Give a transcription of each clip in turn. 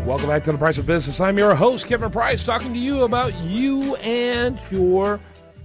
Welcome back to The Price of Business. I'm your host, Kevin Price, talking to you about you and your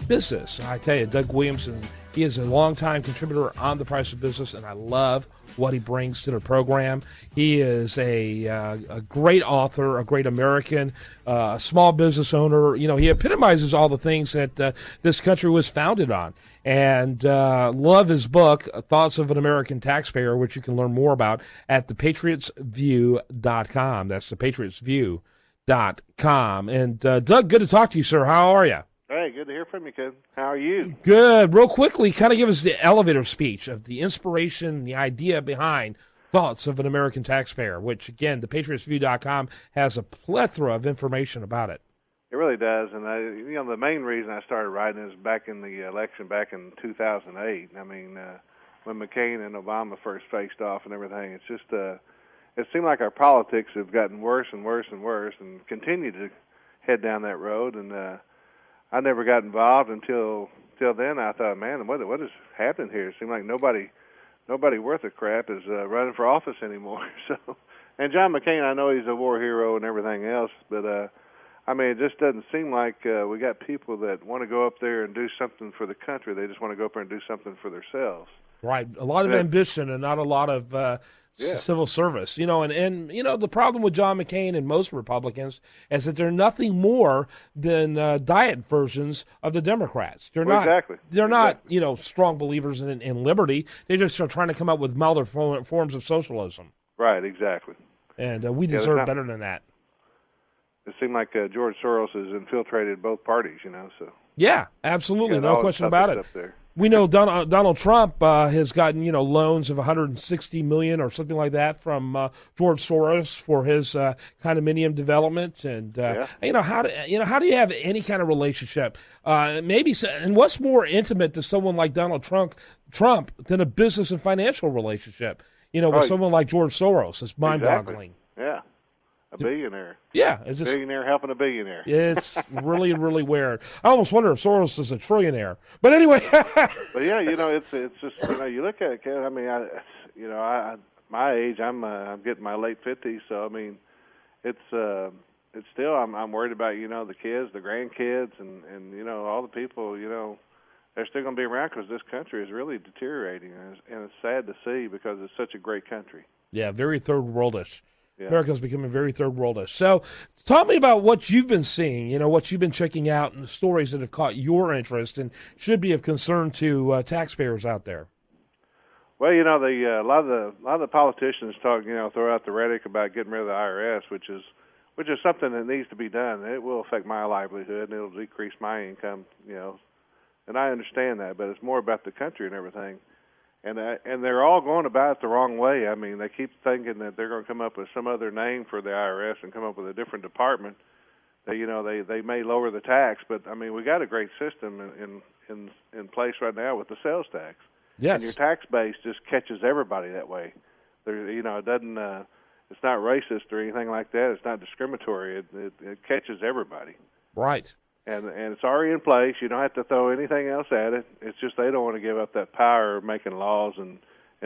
business. I tell you, Doug Williamson, he is a longtime contributor on The Price of Business, and I love what he brings to the program. He is a great author, a great American, a small business owner. You know, he epitomizes all the things that this country was founded on. And love his book, Thoughts of an American Taxpayer, which you can learn more about at thepatriotsview.com. That's thepatriotsview.com. And Doug, good to talk to you, sir. How are you? Hey, good to hear from you, Ken. How are you? Good. Real quickly, kind of give us the elevator speech of the inspiration, the idea behind Thoughts of an American Taxpayer, which, again, thepatriotsview.com has a plethora of information about it. It really does, and the main reason I started writing is back in the election back in 2008. I mean, when McCain and Obama first faced off and everything, it's just it seemed like our politics have gotten worse and worse and worse, and continue to head down that road. And I never got involved until then. I thought, man, what is happening here? It seemed like nobody worth a crap is running for office anymore. So, and John McCain, I know he's a war hero and everything else, but I mean, it just doesn't seem like we got people that want to go up there and do something for the country. They just want to go up there and do something for themselves. Right. A lot of ambition and not a lot of civil service. You know, and you know, the problem with John McCain and most Republicans is that they're nothing more than diet versions of the Democrats. They're not. Exactly. They're not, you know, strong believers in liberty. They just are trying to come up with milder forms of socialism. Right. Exactly. And we deserve better than that. It seemed like George Soros has infiltrated both parties, you know. So yeah, absolutely, no question about it. There. We know Donald Trump has gotten, you know, loans of $160 million or something like that from George Soros for his condominium development, and you know, how do you have any kind of relationship? And what's more intimate to someone like Donald Trump than a business and financial relationship? You know, with someone like George Soros, it's mind-boggling. Exactly. Yeah. A billionaire. Yeah. It's just, billionaire helping a billionaire. It's really, really weird. I almost wonder if Soros is a trillionaire. But anyway. But yeah, you know, it's just, you know, you look at it, Ken, I mean, my age, I'm getting my late 50s, so I mean, it's still, I'm worried about, you know, the kids, the grandkids, and you know, all the people, you know, they're still going to be around because this country is really deteriorating, and it's sad to see because it's such a great country. Yeah, very third worldish. Yeah. America's becoming very third worldish. So talk me about what you've been seeing, you know, what you've been checking out, and the stories that have caught your interest and should be of concern to taxpayers out there. Well, you know, a lot of the politicians talk, you know, throw out the rhetoric about getting rid of the IRS, which is something that needs to be done. It will affect my livelihood and it'll decrease my income, you know, and I understand that, but it's more about the country and everything. And they're all going about it the wrong way. I mean, they keep thinking that they're going to come up with some other name for the IRS and come up with a different department. That, you know, they may lower the tax, but I mean, we got a great system in place right now with the sales tax. Yes. And your tax base just catches everybody that way. There, you know, it doesn't. It's not racist or anything like that. It's not discriminatory. It catches everybody. Right. And it's already in place. You don't have to throw anything else at it. It's just they don't want to give up that power of making laws and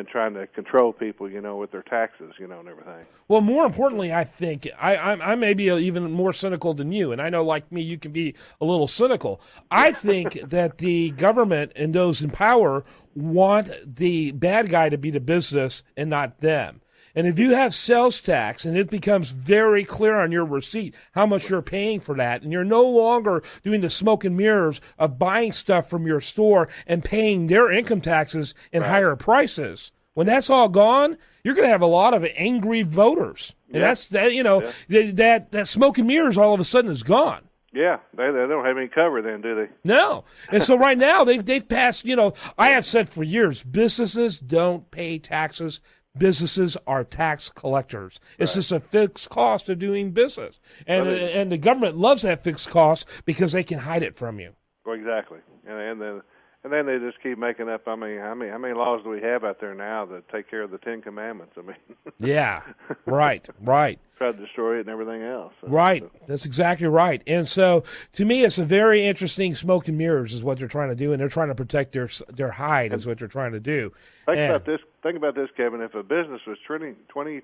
trying to control people, you know, with their taxes, you know, and everything. Well, more importantly, I think I may be even more cynical than you, and I know, like me, you can be a little cynical. I think that the government and those in power want the bad guy to be the business and not them. And if you have sales tax and it becomes very clear on your receipt how much you're paying for that, and you're no longer doing the smoke and mirrors of buying stuff from your store and paying their income taxes and higher prices, when that's all gone, you're going to have a lot of angry voters. And that's that, you know, that smoke and mirrors all of a sudden is gone. Yeah, they don't have any cover then, do they? No. And so right now they've passed, you know, I have said for years, businesses don't pay taxes. Businesses are tax collectors. It's just a fixed cost of doing business. And the government loves that fixed cost because they can hide it from you. Well, exactly. And And then they just keep making up. I mean, how many laws do we have out there now that take care of the Ten Commandments? I mean, yeah, right. Try to destroy it and everything else. Right, that's exactly right. And so, to me, it's a very interesting smoke and mirrors is what they're trying to do, and they're trying to protect their hide is what they're trying to do. Think about this, Kevin. If a business was $20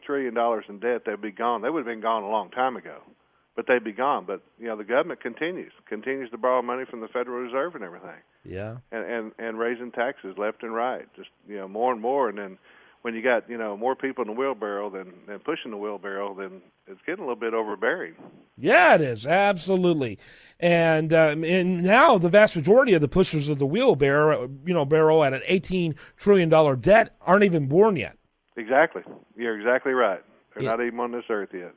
trillion in debt, they'd be gone. They would have been gone a long time ago. But they'd be gone. But the government continues to borrow money from the Federal Reserve and everything. Yeah. And raising taxes left and right, just more and more. And then when you got more people in the wheelbarrow than pushing the wheelbarrow, then it's getting a little bit overbearing. Yeah, it is absolutely. And now the vast majority of the pushers of the wheelbarrow, barrow at an $18 trillion debt aren't even born yet. Exactly. You're exactly right. They're not even on this earth yet.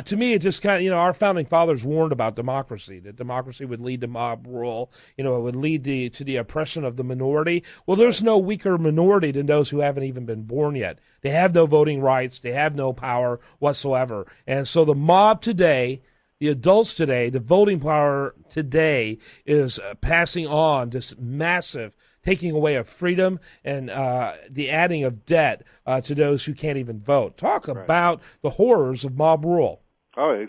To me, it just kind of, our founding fathers warned about democracy, that democracy would lead to mob rule, it would lead to the oppression of the minority. Well, there's no weaker minority than those who haven't even been born yet. They have no voting rights. They have no power whatsoever. And so the mob today, the adults today, the voting power today is passing on this massive taking away of freedom and the adding of debt to those who can't even vote. Talk about the horrors of mob rule. Oh,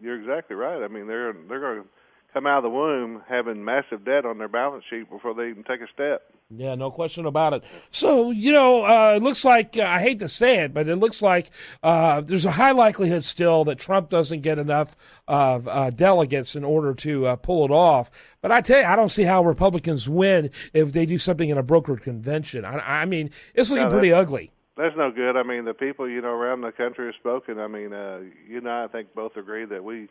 you're exactly right. I mean, they're going to come out of the womb having massive debt on their balance sheet before they even take a step. Yeah, no question about it. So, it looks like, I hate to say it, but it looks like there's a high likelihood still that Trump doesn't get enough of delegates in order to pull it off. But I tell you, I don't see how Republicans win if they do something in a brokered convention. I mean, it's looking pretty ugly. That's no good. I mean, the people, around the country have spoken. I mean, you and I think both agree that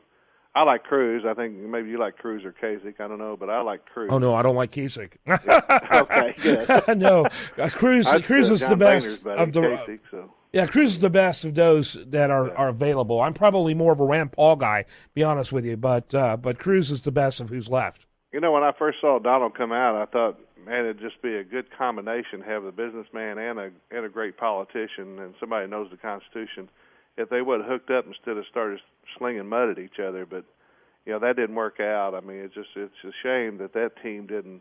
I like Cruz. I think maybe you like Cruz or Kasich. I don't know, but I like Cruz. Oh, no, I don't like Kasich. Okay, good. No, Cruz is the best of the Kasich, so. Yeah, Cruz is the best of those that are available. I'm probably more of a Rand Paul guy, be honest with you, but Cruz is the best of who's left. When I first saw Donald come out, I thought, man, it'd just be a good combination, have the businessman and a great politician and somebody who knows the Constitution. If they would have hooked up instead of started slinging mud at each other, but that didn't work out. I mean, it's a shame that team didn't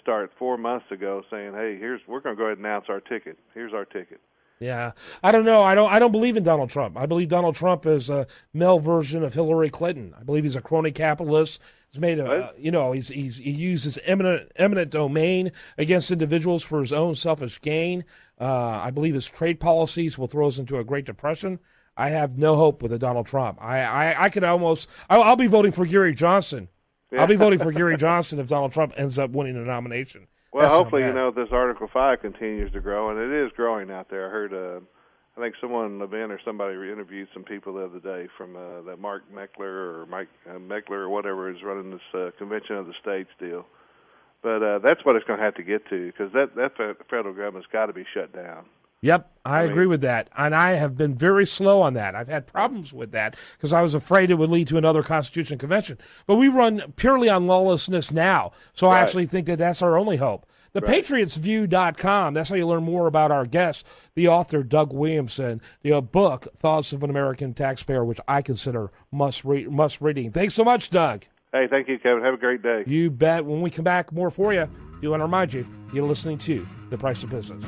start 4 months ago saying, hey, we're going to go ahead and announce our ticket. Here's our ticket. Yeah, I don't know. I don't believe in Donald Trump. I believe Donald Trump is a male version of Hillary Clinton. I believe he's a crony capitalist. He's made he uses eminent domain against individuals for his own selfish gain. I believe his trade policies will throw us into a Great Depression. I have no hope with a Donald Trump. I'll be voting for Gary Johnson. Yeah. I'll be voting for Gary Johnson if Donald Trump ends up winning the nomination. Well, hopefully, this Article 5 continues to grow, and it is growing out there. I heard, I think someone, Levin or somebody, interviewed some people the other day from that Mark Meckler or Mike Meckler or whatever is running this Convention of the States deal. But that's what it's going to have to get to, because that federal government's got to be shut down. Yep, I agree with that, and I have been very slow on that. I've had problems with that because I was afraid it would lead to another Constitution Convention. But we run purely on lawlessness now, so I actually think that's our only hope. ThePatriotsView.com, that's how you learn more about our guest, the author Doug Williamson, the book, Thoughts of an American Taxpayer, which I consider must reading. Thanks so much, Doug. Hey, thank you, Kevin. Have a great day. You bet. When we come back, more for you. I do want to remind you, you're listening to The Price of Business.